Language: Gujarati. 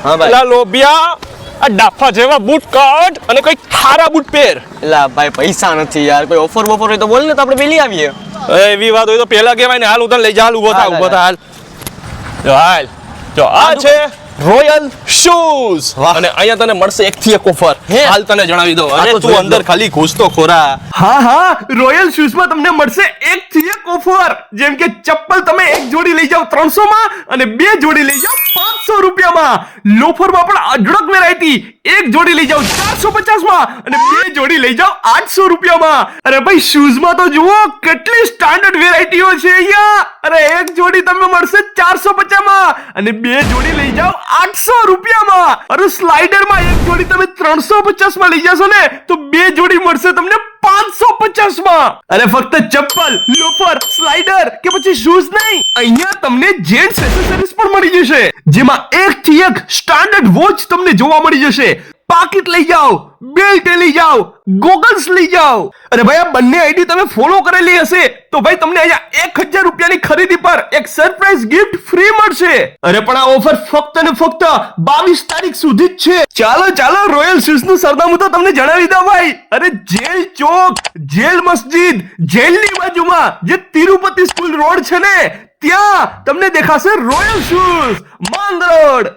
હા ભાઈ. એલા લોબિયા, આ ડાફા જેવા બૂટ કાઢ અને કઈ ખારા બૂટ પહેર. એલા ભાઈ પૈસા નથી યાર, કોઈ ઓફર બોફર હોય તો બોલ ને, તો આપણે પેલી આવીએ. એવી વાત હોય તો પેલા કહેવાય ને. હાલ હું તને લઈ જા, હાલ ઊભો થા, હાલ, ઊભો થા, હાલ. જો હાલ, જો આ છે રોયલ શૂઝ અને અહીંયા તને મળશે એક થી એક ઓફર. હે? હાલ તને જણાવી દઉં. આ અરે તો તું જોઈ અંદર લો. ખાલી ઘૂસ તો ખોરા. હા રોયલ શૂઝમાં તમને મળશે એક થી એક ઓફર. જેમ કે ચપ્પલ તમે એક જોડી લઈ જાઓ 300 માં અને બે જોડી લઈ જાઓ 500 રૂપિયામાં. લોફરમાં પણ અઢળક વેરાયટી, એક જોડી લઈ જાઓ 450 માં અને બે જોડી લઈ જાઓ 800 રૂપિયામાં. અરે ભાઈ શૂઝમાં તો જુઓ કેટલી સ્ટાન્ડર્ડ વેરાયટીઓ છે અહીંયા. અરે એક જોડી તમે મળશે 450 માં અને બે જોડી લઈ જાઓ 800 રૂપિયામાં. અરે સ્લાઇડરમાં એક જોડી તમે 350 માં લઈ જશો ને તો બે જોડી મળશે તમને 550 માં. અરે ફક્ત ચપ્પલ, લોફર, સ્લાઇડર કે પછી શૂઝ નહીં, અહીંયા તમને જેન્ટ્સ એસેસરીઝ પણ મળી જશે, જેમાં એક થી એક સ્ટાન્ડર્ડ વોચ તમને જોવા મળી જશે. પાકીટ લઈ જાઓ, બેલ્ટ લઈ જાઓ, ગોગલ્સ લઈ જાઓ. અરે ભાઈ આ બંને આઈડી તમે ફોલો કરેલી હશે તો ભાઈ તમને અહીંયા 1000 રૂપિયાની ખરીદી પર એક સરપ્રાઈઝ ગિફ્ટ ફ્રી મળશે. અરે પણ આ ઓફર ફક્ત ને ફક્ત 22 તારીખ સુધી જ છે. ચાલો રોયલ શૂઝ નું સરનામું તો તમને જણાવી દઉં ભાઈ. અરે જેલ ચોક, જેલ મસ્જિદ, જેલની બાજુમાં જે તિરુપતિ સ્કૂલ રોડ છે ને ત્યાં તમને દેખાશે રોયલ શૂઝ, માંગરોળ.